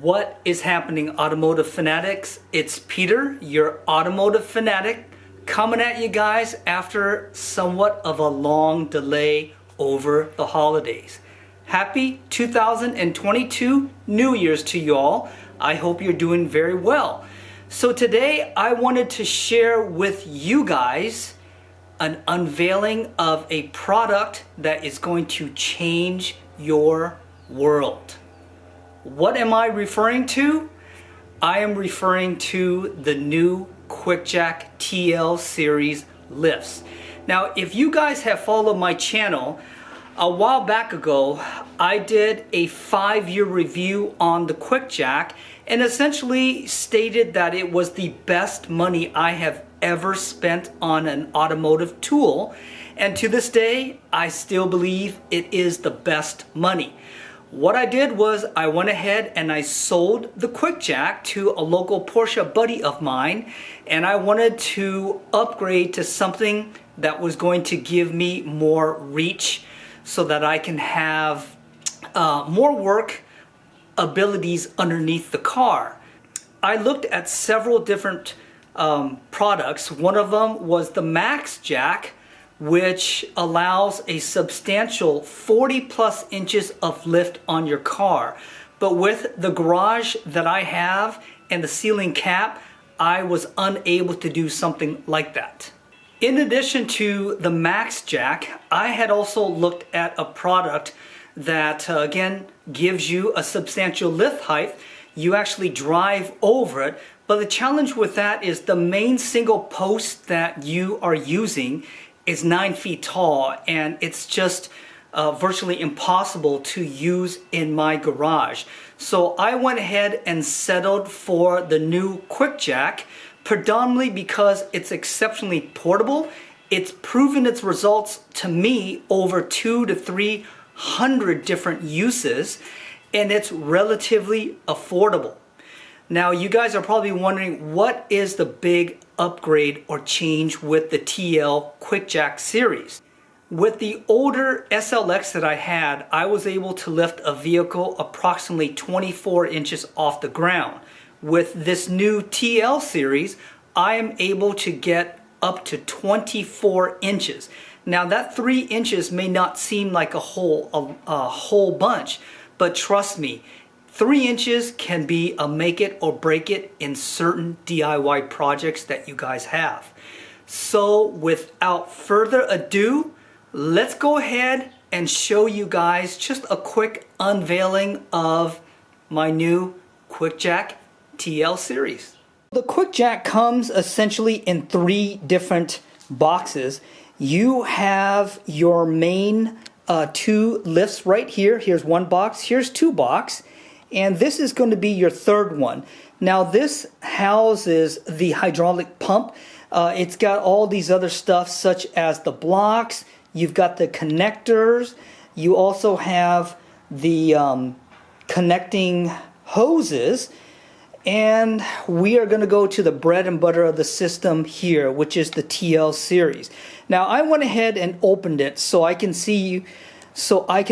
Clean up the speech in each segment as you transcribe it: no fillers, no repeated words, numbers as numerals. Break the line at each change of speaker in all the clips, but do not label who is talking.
What is happening, automotive fanatics? It's Peter, your automotive fanatic, coming at you guys after somewhat of a long delay over the holidays. Happy 2022 New Year's to y'all. I hope you're doing very well. So today I wanted to share with you guys an unveiling of a product that is going to change your world. What am I referring to? I am referring to the new QuickJack TL series lifts. Now, if you guys have followed my channel, a while back ago, I did a 5-year review on the QuickJack and essentially stated that it was the best money I have ever spent on an automotive tool. And to this day, I still believe it is the best money. What I did was I went ahead and I sold the QuickJack to a local Porsche buddy of mine, and I wanted to upgrade to something that was going to give me more reach so that I can have more work abilities underneath the car. I looked at several different products. One of them was the Max Jack, which allows a substantial 40 plus inches of lift on your car. But with the garage that I have and the ceiling cap, I was unable to do something like that. In addition to the Max Jack, I had also looked at a product that again gives you a substantial lift height. You actually drive over it, but the challenge with that is the main single post that you are using is 9 feet tall, and it's just virtually impossible to use in my garage. So I went ahead and settled for the new QuickJack, predominantly because it's exceptionally portable. It's proven its results to me over 200 to 300 different uses, and it's relatively affordable. Now, you guys are probably wondering, what is the big upgrade or change with the TL QuickJack series? With the older SLX that I had, I was able to lift a vehicle approximately 24 inches off the ground. With this new TL series, I am able to get up to 24 inches. Now, that 3 inches may not seem like a whole bunch, but trust me, 3 inches can be a make it or break it in certain DIY projects that you guys have. So without further ado, let's go ahead and show you guys just a quick unveiling of my new QuickJack TL series. The QuickJack comes essentially in 3 different boxes. You have your main 2 lifts right here. Here's 1 box, here's 2 boxes. And this is going to be your 3rd one. Now this houses the hydraulic pump. It's got all these other stuff such as the blocks. You've got the connectors. You also have the connecting hoses. And we are going to go to the bread and butter of the system here, which is the TL series. Now I went ahead and opened it so I can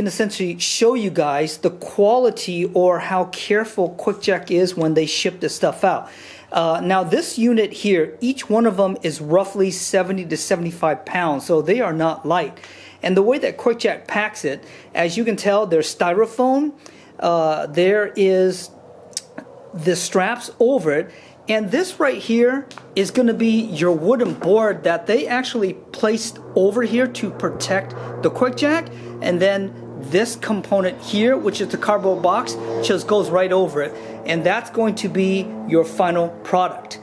essentially show you guys the quality or how careful QuickJack is when they ship this stuff out. Now this unit here, each one of them is roughly 70 to 75 pounds, so they are not light. And the way that QuickJack packs it, as you can tell, there's styrofoam, there is the straps over it, and this right here is going to be your wooden board that they actually placed over here to protect the QuickJack, and then this component here, which is the cardboard box, just goes right over it, and that's going to be your final product.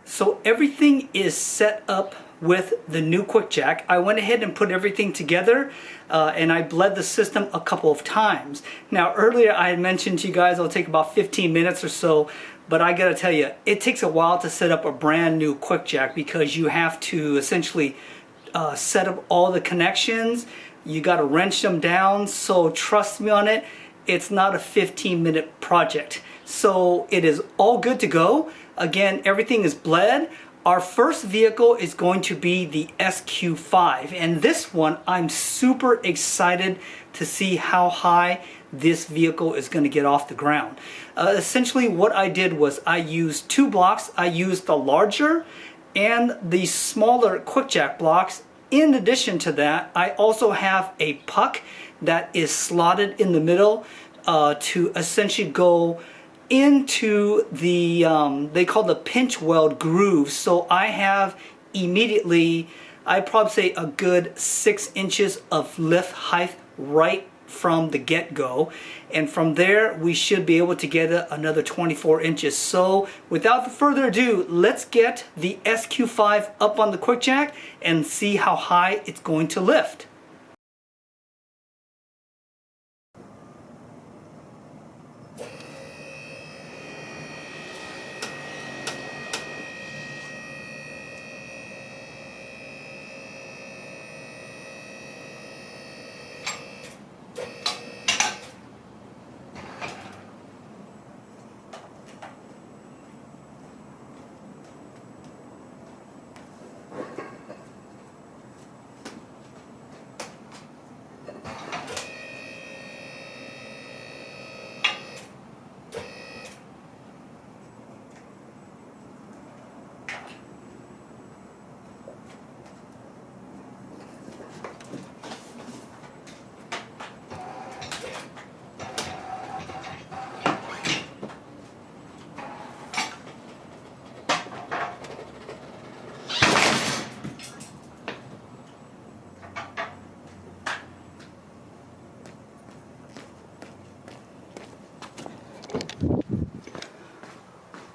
So everything is set up with the new QuickJack. I went ahead and put everything together and I bled the system a couple of times. Now earlier I had mentioned to you guys it'll take about 15 minutes or so, but I gotta tell you, it takes a while to set up a brand new QuickJack because you have to essentially set up all the connections. You gotta wrench them down, so trust me on it, it's not a 15-minute project. So it is all good to go. Again, everything is bled. Our first vehicle is going to be the SQ5, and this one I'm super excited to see how high this vehicle is going to get off the ground. Essentially what I did was I used two blocks. I used the larger and the smaller QuickJack blocks. In addition to that, I also have a puck that is slotted in the middle to essentially go into the they call the pinch weld groove. So I have immediately, I'd probably say a good 6 inches of lift height right from the get-go, and from there we should be able to get another 24 inches. So without further ado, let's get the SQ5 up on the QuickJack and see how high it's going to lift.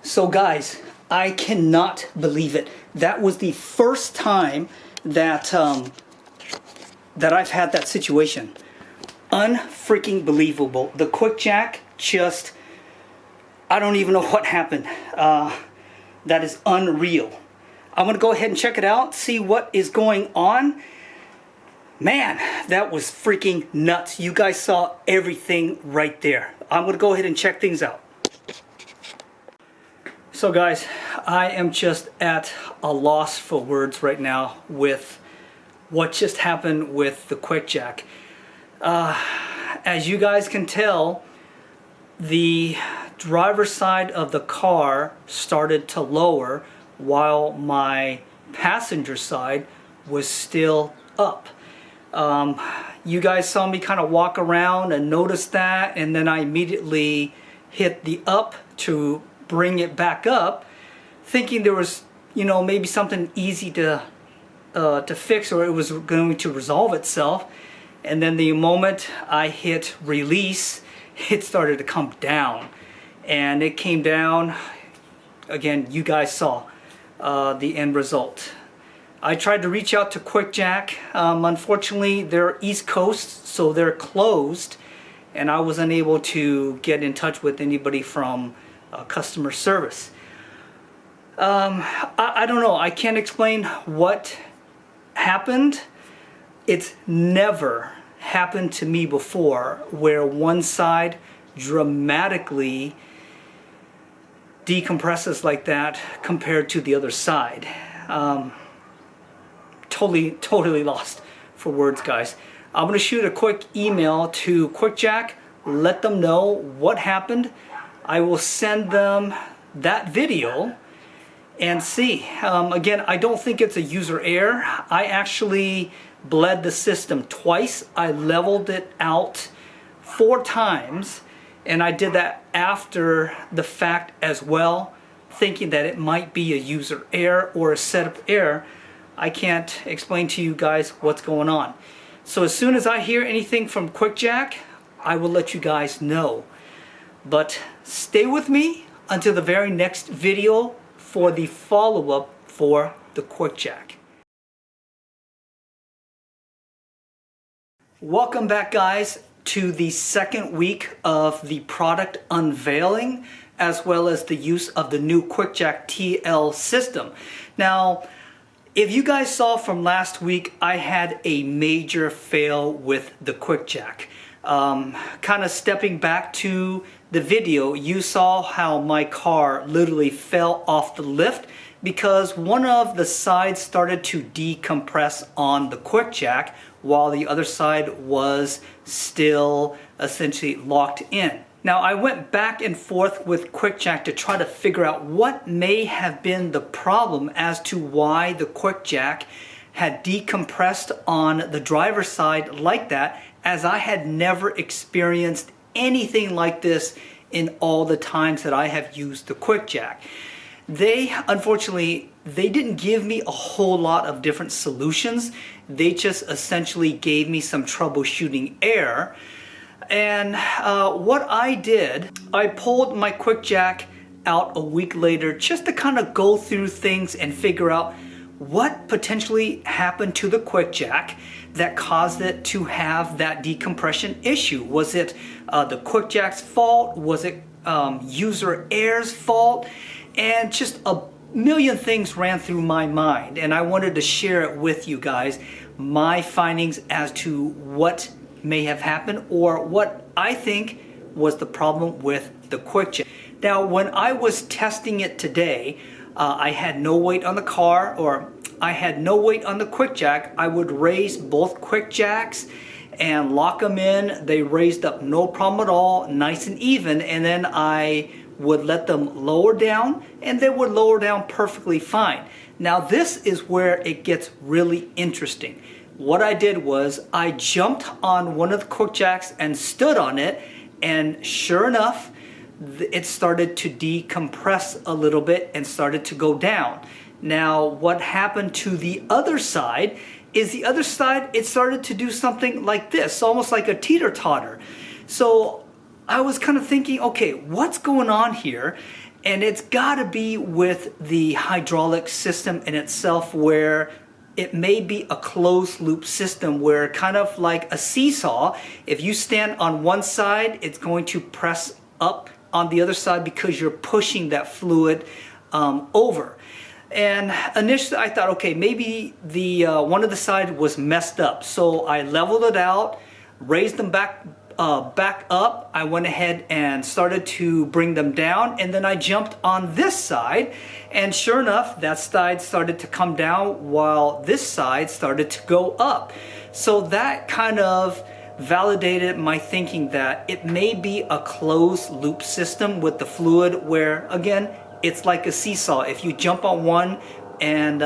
So guys, I cannot believe it. That was the first time that that I've had that situation. Unfreaking believable. The QuickJack just, I don't even know what happened. That is unreal. I'm gonna go ahead and check it out, see what is going on. Man, that was freaking nuts. You guys saw everything right there. I'm gonna go ahead and check things out. So guys, I am just at a loss for words right now with what just happened with the QuickJack. As you guys can tell, the driver's side of the car started to lower while my passenger side was still up. You guys saw me kind of walk around and notice that, and then I immediately hit the up to bring it back up, thinking there was, you know, maybe something easy to fix, or it was going to resolve itself. And then the moment I hit release, it started to come down, and it came down again. You guys saw the end result. I tried to reach out to QuickJack. Unfortunately, they're East Coast, so they're closed, and I was unable to get in touch with anybody from customer service. I don't know. I can't explain what happened. It's never happened to me before where one side dramatically decompresses like that compared to the other side. Totally lost for words, guys. I'm going to shoot a quick email to QuickJack, let them know what happened. I will send them that video and see. Again, I don't think it's a user error. I actually bled the system twice. I leveled it out 4 times, and I did that after the fact as well, thinking that it might be a user error or a setup error. I can't explain to you guys what's going on. So as soon as I hear anything from QuickJack, I will let you guys know. But stay with me until the very next video for the follow-up for the QuickJack. Welcome back, guys, to the second week of the product unveiling, as well as the use of the new QuickJack TL system. Now, if you guys saw from last week, I had a major fail with the QuickJack. Kind of stepping back to the video, you saw how my car literally fell off the lift because one of the sides started to decompress on the quick jack while the other side was still essentially locked in. Now I went back and forth with quick jack to try to figure out what may have been the problem as to why the quick jack had decompressed on the driver's side like that, as I had never experienced anything like this in all the times that I have used the quick jack. Unfortunately, they didn't give me a whole lot of different solutions. They just essentially gave me some troubleshooting error. And what I did, I pulled my quick jack out a week later just to kind of go through things and figure out what potentially happened to the quick jack that caused it to have that decompression issue. Was it the quick jack's fault? Was it user error's fault? And just a million things ran through my mind, and I wanted to share it with you guys, my findings as to what may have happened or what I think was the problem with the quick jack. Now, when I was testing it today, I had no weight on the car, or I had no weight on the quick jack. I would raise both quick jacks and lock them in. They raised up no problem at all, nice and even, and then I would let them lower down and they would lower down perfectly fine. Now this is where it gets really interesting. What I did was I jumped on one of the quick jacks and stood on it, and sure enough, it started to decompress a little bit and started to go down. Now what happened to the other side is the other side, it started to do something like this, almost like a teeter-totter. So I was kind of thinking, okay, what's going on here? And it's got to be with the hydraulic system in itself, where it may be a closed loop system where, kind of like a seesaw, if you stand on one side, it's going to press up on the other side because you're pushing that fluid over. And initially I thought, okay, maybe the one of the side was messed up. So I leveled it out, raised them back up. I went ahead and started to bring them down, and then I jumped on this side, and sure enough, that side started to come down while this side started to go up. So that kind of validated my thinking that it may be a closed loop system with the fluid, where again, it's like a seesaw. If you jump on one and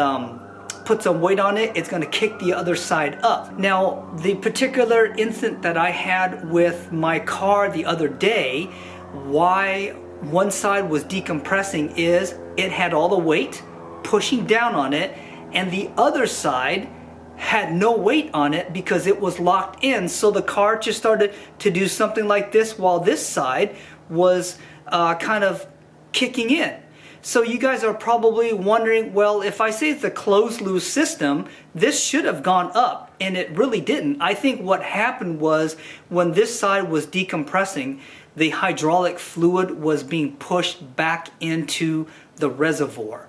put some weight on it, it's going to kick the other side up. Now, the particular incident that I had with my car the other day, why one side was decompressing is it had all the weight pushing down on it, and the other side had no weight on it because it was locked in. So the car just started to do something like this while this side was kind of kicking in. So you guys are probably wondering, well, if I say it's a closed loop system, this should have gone up, and it really didn't. I think what happened was when this side was decompressing, the hydraulic fluid was being pushed back into the reservoir.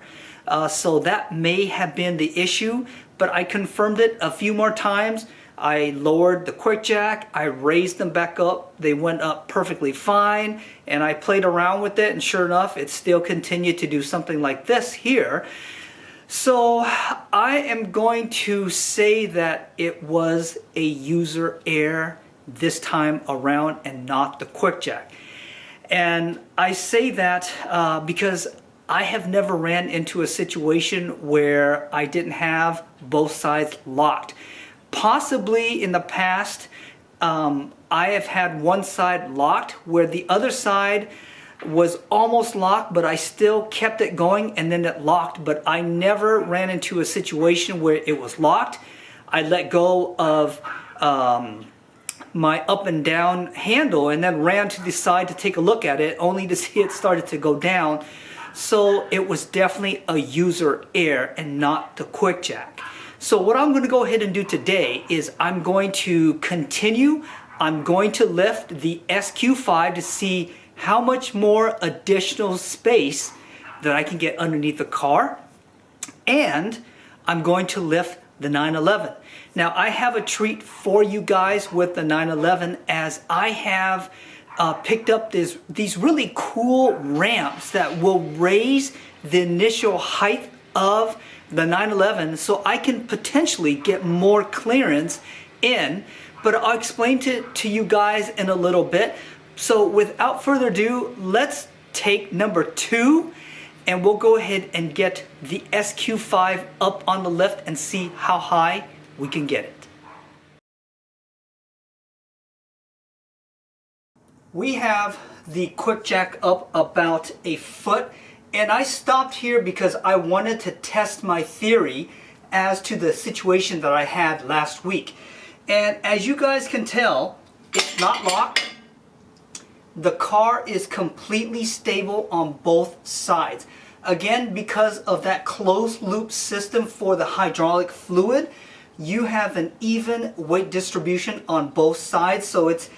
So that may have been the issue, but I confirmed it a few more times. I lowered the quick jack, I raised them back up, they went up perfectly fine, and I played around with it, and sure enough, it still continued to do something like this here. So I am going to say that it was a user error this time around and not the quick jack. And I say that because I have never ran into a situation where I didn't have both sides locked. Possibly in the past, I have had one side locked where the other side was almost locked, but I still kept it going and then it locked. But I never ran into a situation where it was locked. I let go of my up and down handle and then ran to the side to take a look at it, only to see it started to go down. So it was definitely a user error and not the quick jack. So what I'm going to go ahead and do today is I'm going to continue. I'm going to lift the SQ5 to see how much more additional space that I can get underneath the car. And I'm going to lift the 911. Now I have a treat for you guys with the 911, as I have picked up these really cool ramps that will raise the initial height of the 911 so I can potentially get more clearance in, but I'll explain to you guys in a little bit. So without further ado, let's take number 2 and we'll go ahead and get the SQ5 up on the lift and see how high we can get it. We have the QuickJack up about a foot, and I stopped here because I wanted to test my theory as to the situation that I had last week. And as you guys can tell, it's not locked. The car is completely stable on both sides. Again, because of that closed loop system for the hydraulic fluid, you have an even weight distribution on both sides, so it's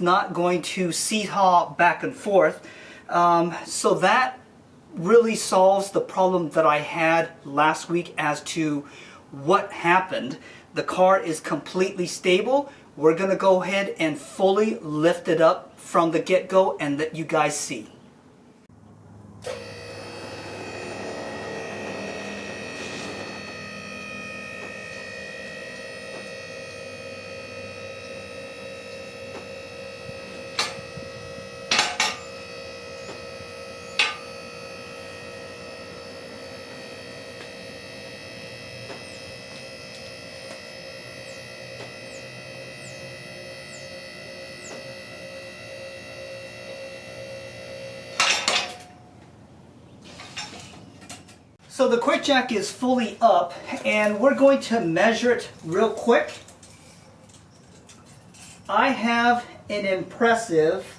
not going to seesaw back and forth. So that really solves the problem that I had last week as to what happened. The car is completely stable. We're gonna go ahead and fully lift it up from the get-go and let you guys see. So the QuickJack is fully up and we're going to measure it real quick. I have an impressive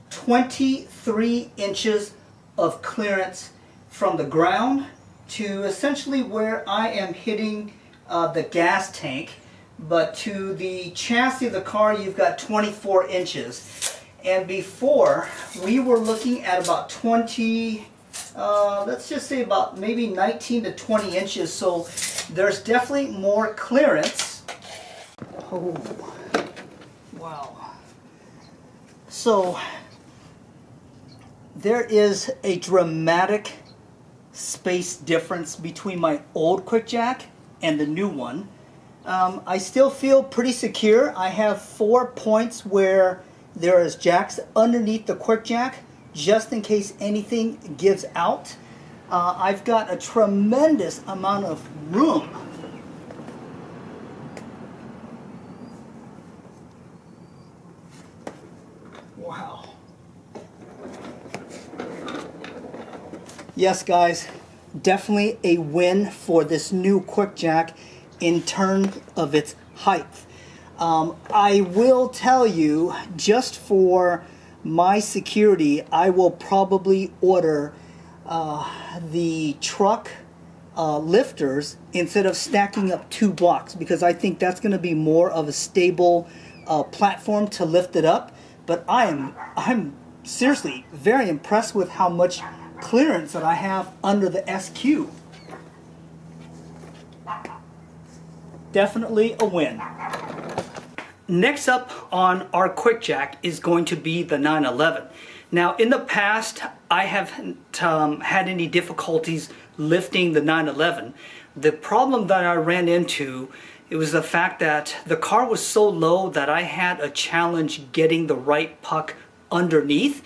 23 inches of clearance from the ground to essentially where I am hitting the gas tank, but to the chassis of the car you've got 24 inches. And before we were looking at about 20, let's just say about maybe 19 to 20 inches, so there's definitely more clearance. Oh, wow. So there is a dramatic space difference between my old QuickJack and the new one. I still feel pretty secure. I have 4 points where there is jacks underneath the QuickJack, just in case anything gives out. I've got a tremendous amount of room. Wow. Yes, guys, definitely a win for this new QuickJack in terms of its height. I will tell you, just for my security, I will probably order the truck lifters instead of stacking up 2 blocks, because I think that's going to be more of a stable platform to lift it up. But I'm seriously very impressed with how much clearance that I have under the SQ. Definitely a win. Next up on our QuickJack is going to be the 911. Now, in the past, I haven't had any difficulties lifting the 911. The problem that I ran into, it was the fact that the car was so low that I had a challenge getting the right puck underneath.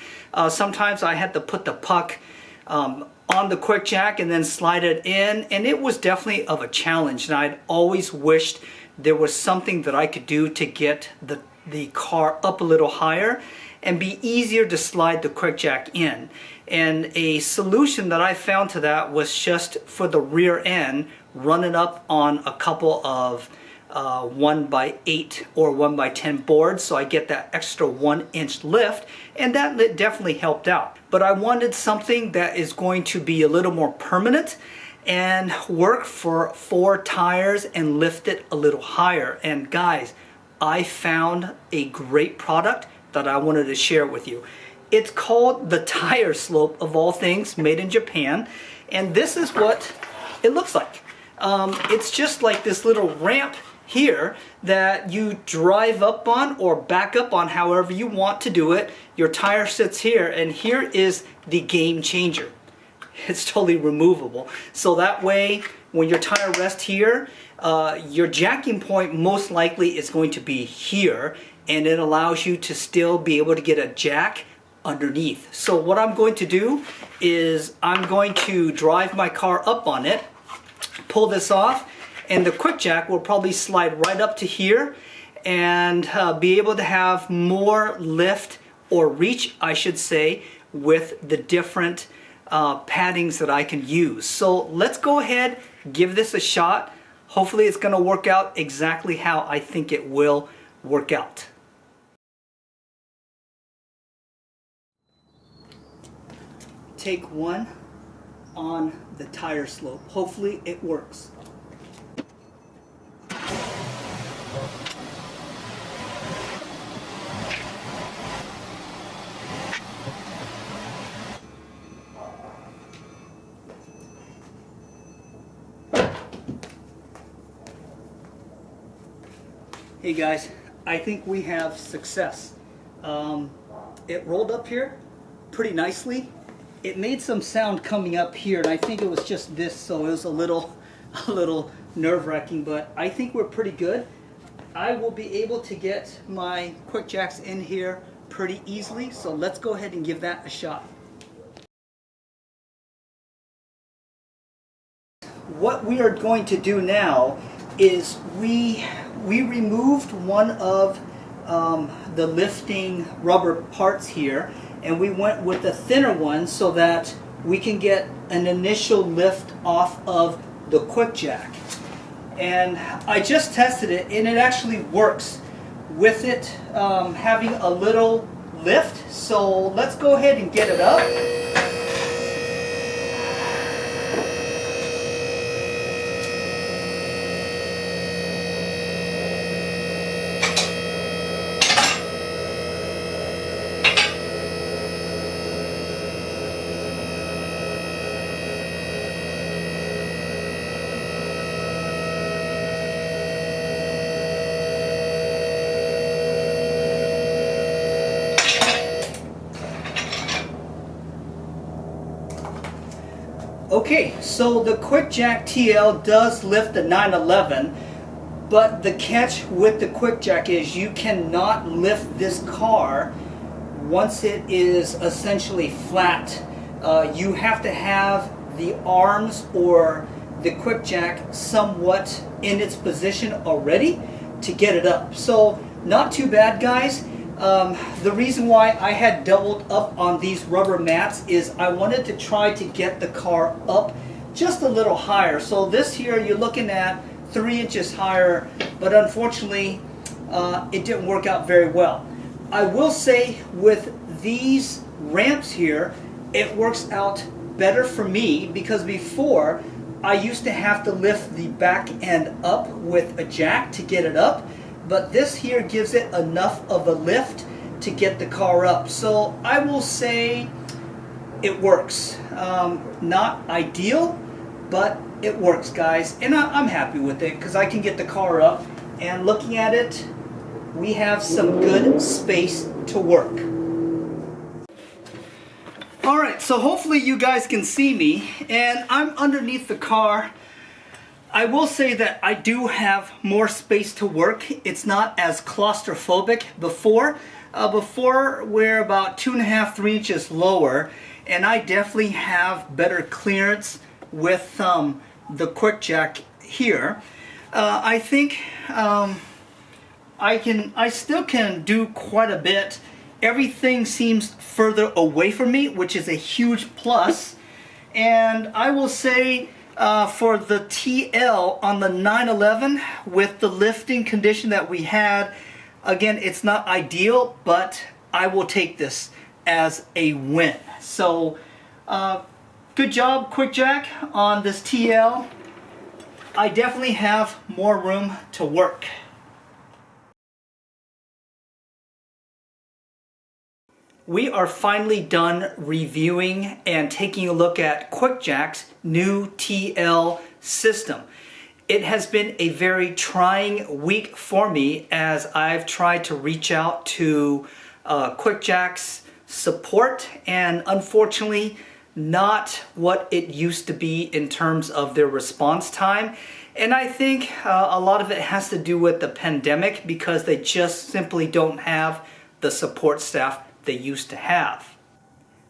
Sometimes I had to put the puck on the QuickJack and then slide it in, and it was definitely of a challenge, and I'd always wished there was something that I could do to get the car up a little higher and be easier to slide the QuickJack in. And a solution that I found to that was just for the rear end, run it up on a couple of 1x8 or 1x10 boards, so I get that extra 1-inch lift, and that definitely helped out. But I wanted something that is going to be a little more permanent and work for 4 tires and lift it a little higher. And guys, I found a great product that I wanted to share with you. It's called the Tire Slope, of all things, made in Japan, and this is what it looks like. It's just like this little ramp here that you drive up on or back up on, however you want to do it. Your tire sits here, and here is the game changer. it's totally removable. So that way, when your tire rests here, your jacking point most likely is going to be here, and it allows you to still be able to get a jack underneath. So what I'm going to do is I'm going to drive my car up on it, pull this off, and the quick jack will probably slide right up to here and be able to have more lift or reach, I should say, with the different paddings that I can use. So let's go ahead, give this a shot. Hopefully it's going to work out exactly how I think it will work out. Take one on the tire slope. Hopefully it works. Hey guys, I think we have success. It rolled up here pretty nicely. It made some sound coming up here, and I think it was just this, so it was a little nerve-wracking, but I think we're pretty good. I will be able to get my quick jacks in here pretty easily, so let's go ahead and give that a shot. What we are going to do now is we removed one of the lifting rubber parts here, and we went with the thinner one so that we can get an initial lift off of the quick jack. And I just tested it, and it actually works with it having a little lift. So let's go ahead and get it up. Okay, so the Quick Jack TL does lift the 911, but the catch with the Quick Jack is you cannot lift this car once it is essentially flat. You have to have the arms or the Quick Jack somewhat in its position already to get it up. So not too bad, guys. The reason why I had doubled up on these rubber mats is I wanted to try to get the car up just a little higher. So this here you're looking at 3 inches higher, but unfortunately it didn't work out very well. I will say with these ramps here, it works out better for me because before I used to have to lift the back end up with a jack to get it up. But this here gives it enough of a lift to get the car up. So I will say it works. Not ideal, but it works, guys. And I'm happy with it because I can get the car up. And looking at it, we have some good space to work. Alright, so hopefully you guys can see me. And I'm underneath the car. I will say that I do have more space to work. It's not as claustrophobic before. Before we're about 2.5, 3 inches lower, and I definitely have better clearance with the Quick Jack here. I think I still can do quite a bit. Everything seems further away from me, which is a huge plus. And I will say, for the TL on the 911 with the lifting condition that we had, again, it's not ideal, but I will take this as a win. So good job, Quick Jack, on this TL. I definitely have more room to work. We are finally done reviewing and taking a look at Quick Jack's new TL system. It has been a very trying week for me as I've tried to reach out to Quick Jack's support, and unfortunately not what it used to be in terms of their response time. And I think a lot of it has to do with the pandemic because they just simply don't have the support staff they used to have.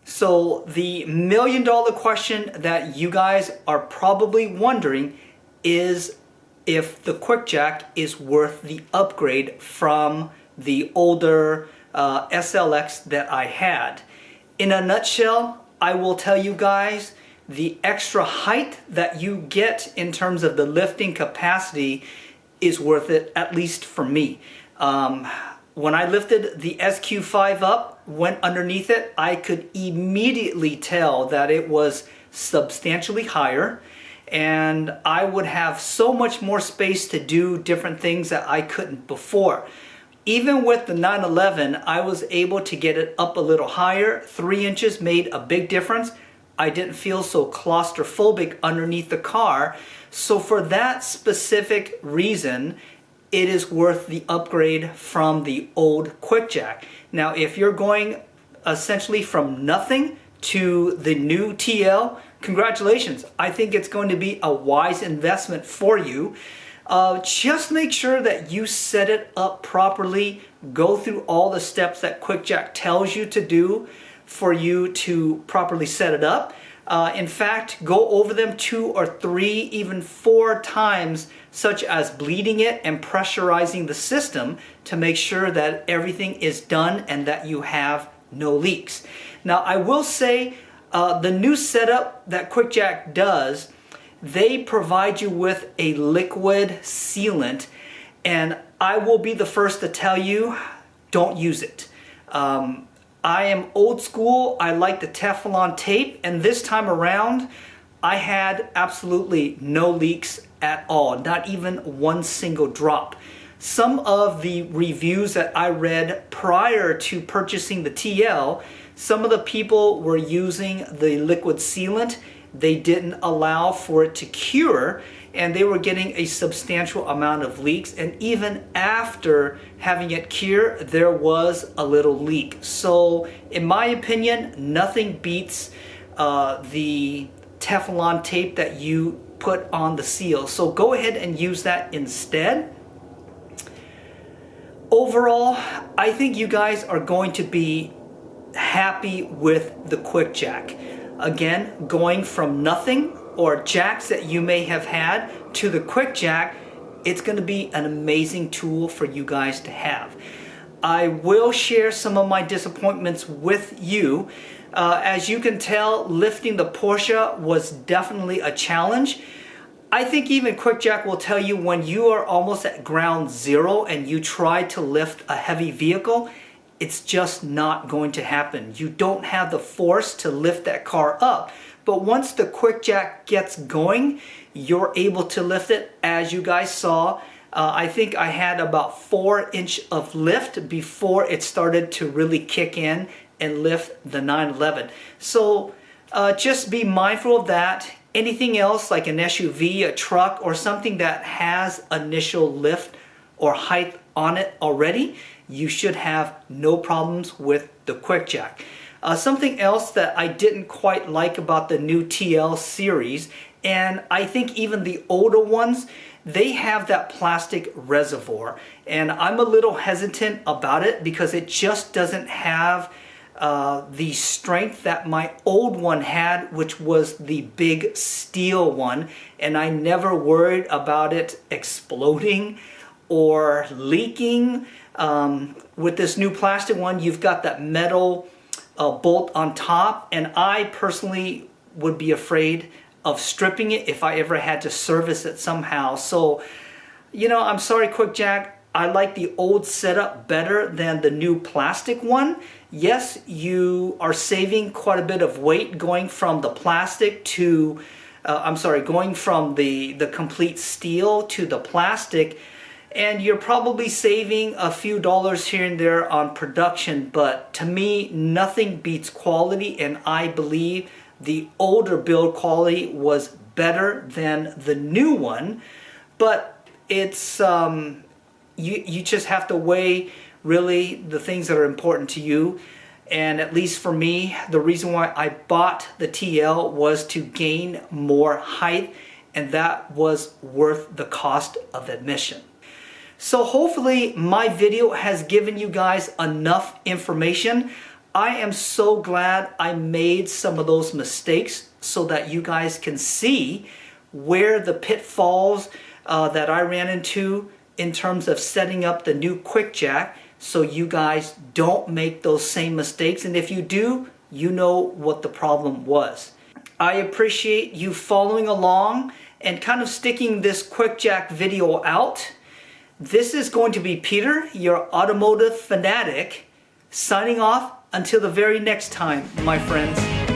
So the million-dollar question that you guys are probably wondering is if the QuickJack is worth the upgrade from the older SLX that I had. In a nutshell, I will tell you guys the extra height that you get in terms of the lifting capacity is worth it, at least for me. When I lifted the SQ5 up, went underneath it, I could immediately tell that it was substantially higher, and I would have so much more space to do different things that I couldn't before. Even with the 911, I was able to get it up a little higher. 3 inches made a big difference. I didn't feel so claustrophobic underneath the car. So for that specific reason, it is worth the upgrade from the old QuickJack. Now, if you're going essentially from nothing to the new TL, congratulations. I think it's going to be a wise investment for you. Just make sure that you set it up properly. Go through all the steps that QuickJack tells you to do for you to properly set it up. In fact, go over them 2 or 3, even 4 times, such as bleeding it and pressurizing the system to make sure that everything is done and that you have no leaks. Now, I will say the new setup that QuickJack does, they provide you with a liquid sealant, and I will be the first to tell you, don't use it. I am old school. I like the Teflon tape, and this time around I had absolutely no leaks at all, not even one single drop. Some of the reviews that I read prior to purchasing the TL, some of the people were using the liquid sealant. They didn't allow for it to cure, and they were getting a substantial amount of leaks, and even after having it cure, there was a little leak. So in my opinion, nothing beats the Teflon tape that you put on the seal. So go ahead and use that instead. Overall, I think you guys are going to be happy with the QuickJack. Again, going from nothing or jacks that you may have had to the QuickJack, it's going to be an amazing tool for you guys to have. I will share some of my disappointments with you. As you can tell, lifting the Porsche was definitely a challenge. I think even QuickJack will tell you when you are almost at ground zero and you try to lift a heavy vehicle, it's just not going to happen. You don't have the force to lift that car up. But once the QuickJack gets going, you're able to lift it. As you guys saw, I think I had about 4 inches of lift before it started to really kick in and lift the 911. So just be mindful of that. Anything else like an SUV, a truck, or something that has initial lift or height on it already, you should have no problems with the QuickJack. Something else that I didn't quite like about the new TL series, and I think even the older ones, they have that plastic reservoir, and I'm a little hesitant about it because it just doesn't have the strength that my old one had, which was the big steel one, and I never worried about it exploding or leaking. With this new plastic one, you've got that metal bolt on top, and I personally would be afraid of stripping it if I ever had to service it somehow. So, you know, I'm sorry, QuickJack. I like the old setup better than the new plastic one. Yes, you are saving quite a bit of weight going from the plastic to, going from the complete steel to the plastic. And you're probably saving a few dollars here and there on production, but to me, nothing beats quality, and I believe the older build quality was better than the new one. But it's you just have to weigh really the things that are important to you. And at least for me, the reason why I bought the TL was to gain more height, and that was worth the cost of admission. So hopefully my video has given you guys enough information. I am so glad I made some of those mistakes so that you guys can see where the pitfalls that I ran into in terms of setting up the new QuickJack, so you guys don't make those same mistakes. And if you do, you know what the problem was. I appreciate you following along and kind of sticking this QuickJack video out. This is going to be Peter, your automotive fanatic, signing off until the very next time, my friends.